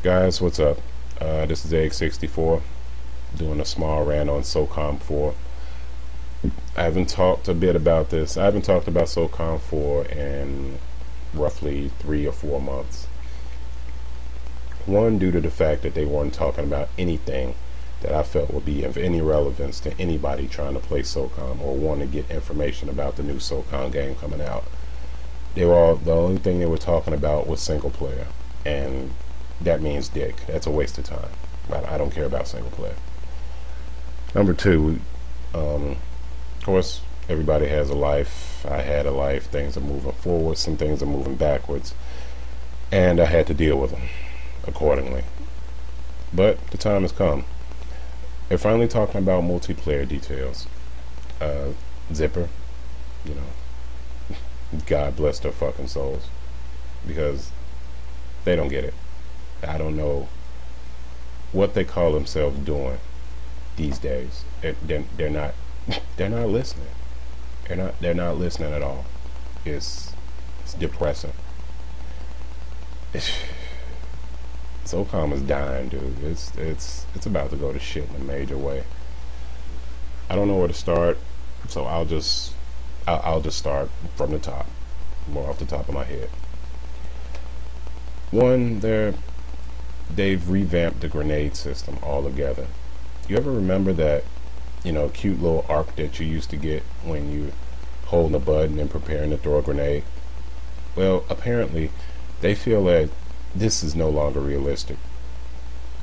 Guys, what's up? This is AX64 doing a small rant on Socom 4. I haven't talked a bit about this. I haven't talked about Socom 4 in roughly 3 or 4 months. One, due to the fact that they weren't talking about anything that I felt would be of any relevance to anybody trying to play Socom or want to get information about the new Socom game coming out. The only thing they were talking about was single player, and that means dick. That's a waste of time. I don't care about single player. Number two, of course, everybody has a life. I had a life. Things are moving forward. Some things are moving backwards, and I had to deal with them accordingly. But the time has come. They're finally talking about multiplayer details. Zipper, you know, God bless their fucking souls, because they don't get it. I don't know what they call themselves doing these days. They're not listening. They're not listening at all. It's depressing. Socom is dying, dude. It's about to go to shit in a major way. I don't know where to start, so I'll just start from the top, more off the top of my head. One, they've revamped the grenade system altogether. You ever remember that, you know, cute little arc that you used to get when you holding a button and preparing to throw a grenade? Well, apparently they feel that this is no longer realistic.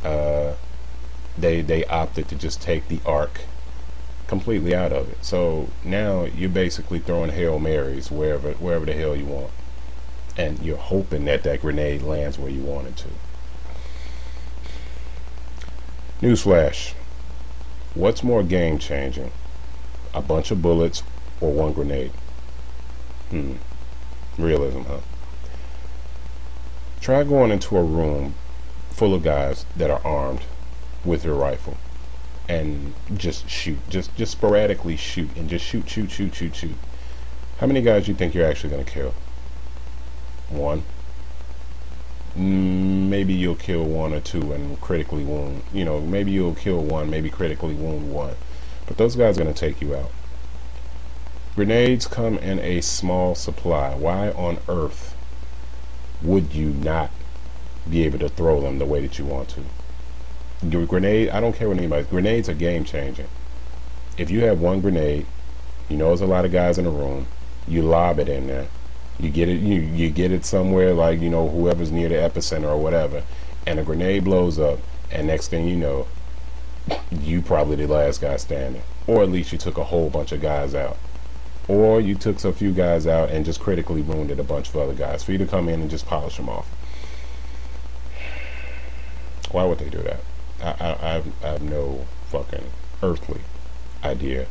They opted to just take the arc completely out of it. So now you're basically throwing Hail Marys wherever the hell you want, and you're hoping that that grenade lands where you want it to. Newsflash: what's more game changing, a bunch of bullets or one grenade? Realism, huh? Try going into a room full of guys that are armed with your rifle and just shoot, just sporadically shoot, and just shoot. How many guys you think you're actually going to kill? One. Maybe you'll kill one or two and critically wound, you know, maybe you'll kill one, maybe critically wound one, but those guys are going to take you out. Grenades come in a small supply. Why on earth would you not be able to throw them the way that you want to? Your grenade, I don't care what anybody, grenades are game changing. If you have one grenade, you know there's a lot of guys in the room, you lob it in there, you get it, you get it somewhere, like, you know, whoever's near the epicenter or whatever, and a grenade blows up, and next thing you know, you probably the last guy standing, or at least you took a whole bunch of guys out, or you took a few guys out and just critically wounded a bunch of other guys for you to come in and just polish them off. Why would they do that? I have no fucking earthly idea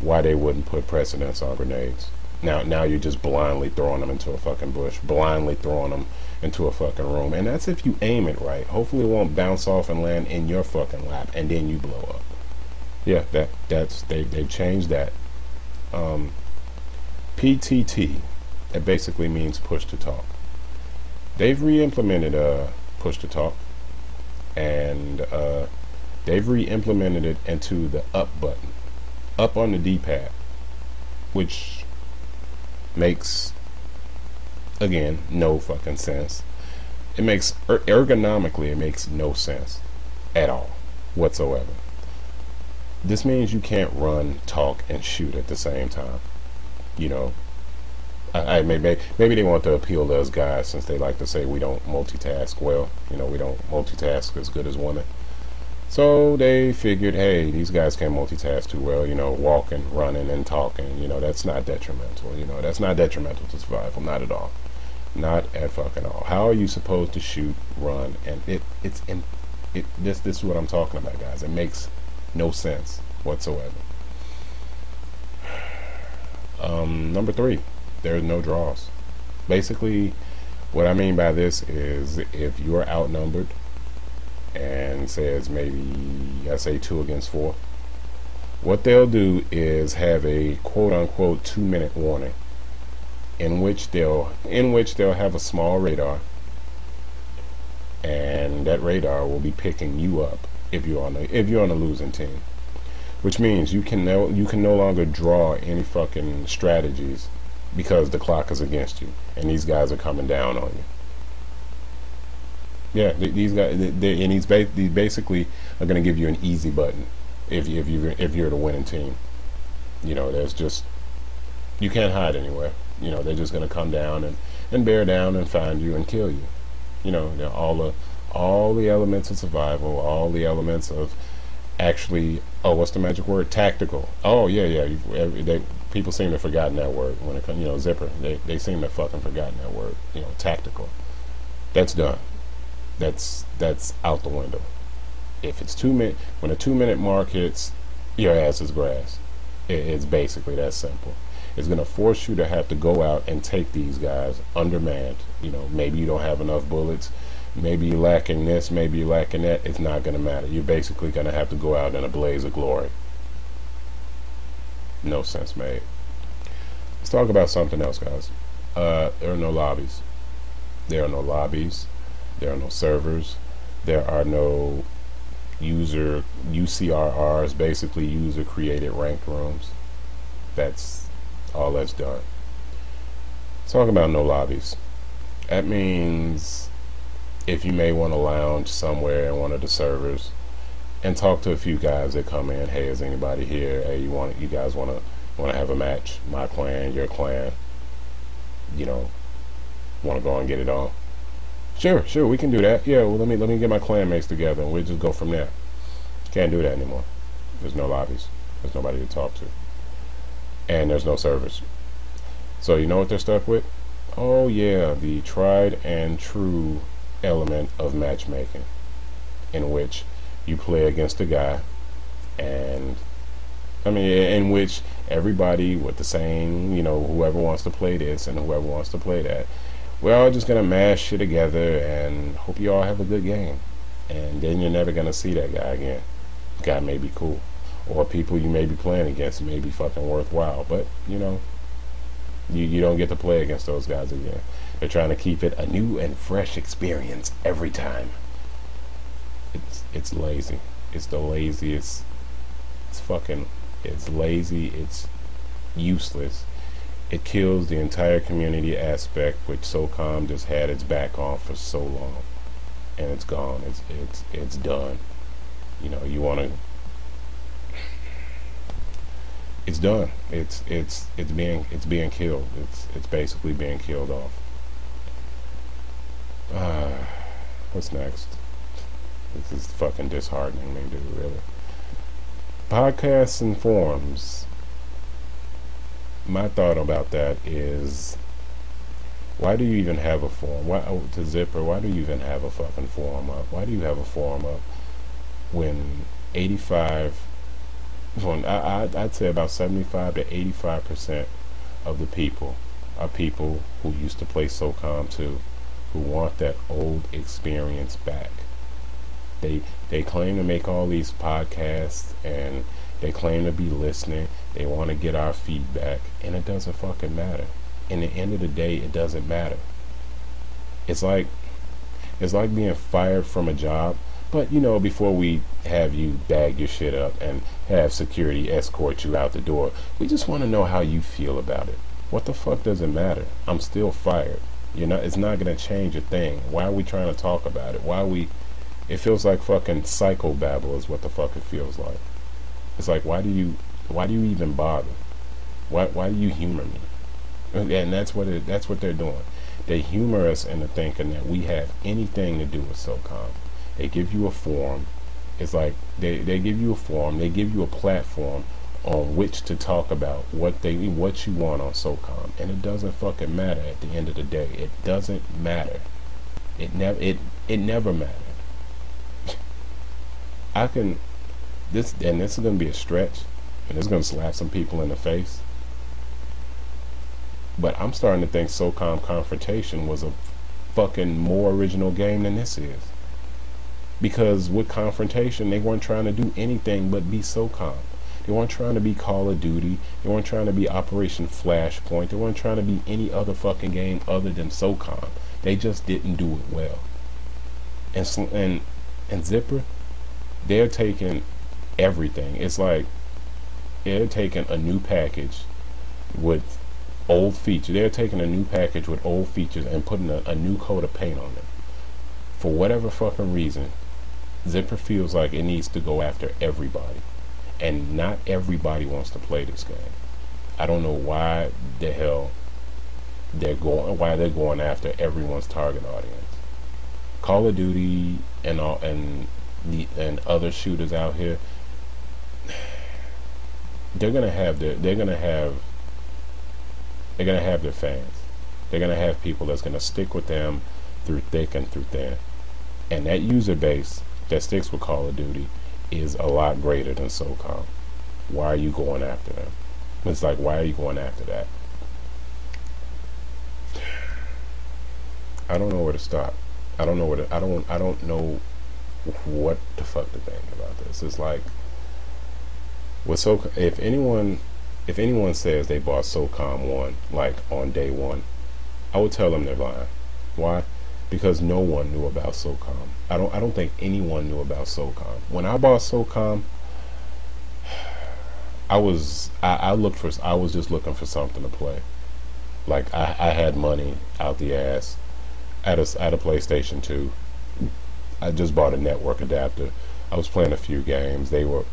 why they wouldn't put precedence on grenades. Now you're just blindly throwing them into a fucking bush, blindly throwing them into a fucking room, and that's if you aim it right. Hopefully it won't bounce off and land in your fucking lap and then you blow up. Yeah, they've changed that. PTT, that basically means push to talk. They've re-implemented push to talk, and they've re-implemented it into the up button, up on the D-pad, which makes, again, no fucking sense. It makes, ergonomically, it makes no sense at all whatsoever. This means you can't run, talk, and shoot at the same time. You know, maybe they want to appeal to us guys, since they like to say we don't multitask well. You know, we don't multitask as good as women. So they figured, hey, these guys can't multitask too well, you know, walking, running, and talking, you know, that's not detrimental, you know, that's not detrimental to survival, not at all. Not at fucking all. How are you supposed to shoot, run, and this is what I'm talking about, guys. It makes no sense whatsoever. Number 3, there's no draws. Basically, what I mean by this is, if you're outnumbered and says maybe, I say 2 against 4, what they'll do is have a quote-unquote 2-minute warning, in which they'll have a small radar, and and that radar will be picking you up if you're on a losing team, which means you can no longer draw any fucking strategies because the clock is against you and these guys are coming down on you. Yeah, these guys, these basically are going to give you an easy button if you're the winning team. You know, there's just, you can't hide anywhere. You know, they're just going to come down and bear down and find you and kill you. You know, all the elements of survival, all the elements of actually, oh, what's the magic word? Tactical. Oh yeah, people seem to have forgotten that word when it comes. You know, Zipper. They seem to have fucking forgotten that word. You know, tactical. That's done. That's out the window. If it's 2 minutes, when a 2-minute mark hits, your ass is grass. It's basically that simple. It's going to force you to have to go out and take these guys undermanned. You know, maybe you don't have enough bullets, maybe you're lacking this, maybe you're lacking that. It's not going to matter. You're basically going to have to go out in a blaze of glory. No sense made. Let's talk about something else, guys. There are no lobbies. There are no lobbies. There are no servers. There are no user UCRRs, basically user created ranked rooms. That's all that's done. Talk about no lobbies. That means if you may want to lounge somewhere in one of the servers and talk to a few guys that come in, hey, is anybody here? Hey, you guys want to have a match? My clan, your clan, you know, want to go and get it on? Sure, we can do that. Yeah, well, let me get my clan mates together and we'll just go from there. Can't do that anymore. There's no lobbies. There's nobody to talk to. And there's no servers. So you know what they're stuck with? Oh yeah, the tried and true element of matchmaking, in which you play against a guy, and I mean, in which everybody with the same, you know, whoever wants to play this and whoever wants to play that, we're all just gonna mash shit together and hope you all have a good game. And then you're never gonna see that guy again. The guy may be cool, or people you may be playing against may be fucking worthwhile, but you know, you don't get to play against those guys again. They're trying to keep it a new and fresh experience every time. It's lazy. It's the laziest. It's lazy. It's useless. It kills the entire community aspect, which Socom just had its back on for so long, and it's gone. It's done. You know, you want to. It's done. It's being killed. It's basically being killed off. What's next? This is fucking disheartening me, dude. Really. Podcasts and forums. My thought about that is, why do you even have a forum? To Zipper, why do you even have a fucking forum up? Why do you have a forum up when 85, well, I'd say about 75 to 85% of the people are people who used to play Socom too, who want that old experience back. They claim to make all these podcasts and they claim to be listening. They want to get our feedback, and it doesn't fucking matter. In the end of the day, it doesn't matter. It's like being fired from a job, but you know, before we have you bag your shit up and have security escort you out the door, we just want to know how you feel about it. What the fuck does it matter? I'm still fired. It's not gonna change a thing. Why are we trying to talk about it? It feels like fucking psychobabble is what the fuck it feels like. It's like, why do you even bother? Why do you humor me? And that's what they're doing. They humor us into thinking that we have anything to do with Socom. They give you a forum. It's like they give you a forum. They give you a platform on which to talk about what you want on Socom, and it doesn't fucking matter at the end of the day. It doesn't matter. It never mattered. This is gonna be a stretch, and it's gonna slap some people in the face. But I'm starting to think Socom Confrontation was a fucking more original game than this is. Because with Confrontation, they weren't trying to do anything but be Socom. They weren't trying to be Call of Duty. They weren't trying to be Operation Flashpoint. They weren't trying to be any other fucking game other than Socom. They just didn't do it well. And Zipper, they're taking everything. It's like they're taking a new package with old features. They're taking a new package with old features and putting a new coat of paint on it. For whatever fucking reason, Zipper feels like it needs to go after everybody, and not everybody wants to play this game. I don't know why the hell they're going after everyone's target audience. Call of Duty and all and other shooters out here, they're gonna have their fans. They're gonna have people that's gonna stick with them through thick and through thin. And that user base that sticks with Call of Duty is a lot greater than Socom. Why are you going after them? It's like, why are you going after that? I don't know where to stop. I don't know what the fuck to think about this. It's like, with if anyone says they bought Socom 1 like on day one, I would tell them they're lying. Why? Because no one knew about Socom. I don't think anyone knew about Socom. When I bought Socom, I was just looking for something to play. Like I had money out the ass at a PlayStation 2. I just bought a network adapter. I was playing a few games. They were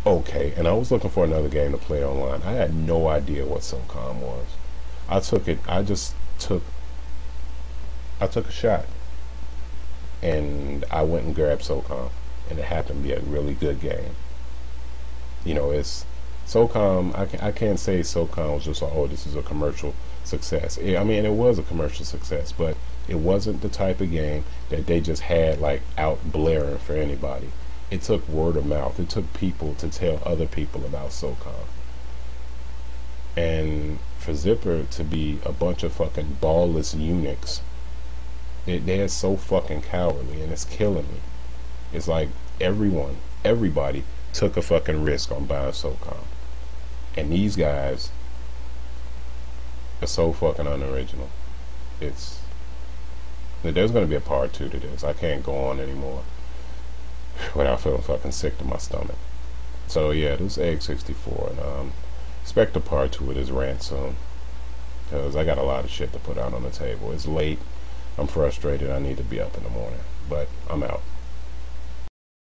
okay, and I was looking for another game to play online. I had no idea what Socom was. I took a shot, and I went and grabbed Socom, and it happened to be a really good game. You know, it's Socom. I can't say Socom was just like, oh, this is a commercial success. I mean, it was a commercial success, but it wasn't the type of game that they just had like out blaring for anybody. It took word of mouth. It took people to tell other people about Socom. And for Zipper to be a bunch of fucking ballless eunuchs, they're so fucking cowardly, and it's killing me. It's like everybody took a fucking risk on buying Socom, and these guys are so fucking unoriginal. There's going to be a part 2 to this. I can't go on anymore without feeling fucking sick to my stomach. So yeah, this is Egg 64, and expect a part 2 of this rant soon, because I got a lot of shit to put out on the table. It's late. I'm frustrated. I need to be up in the morning, but I'm out.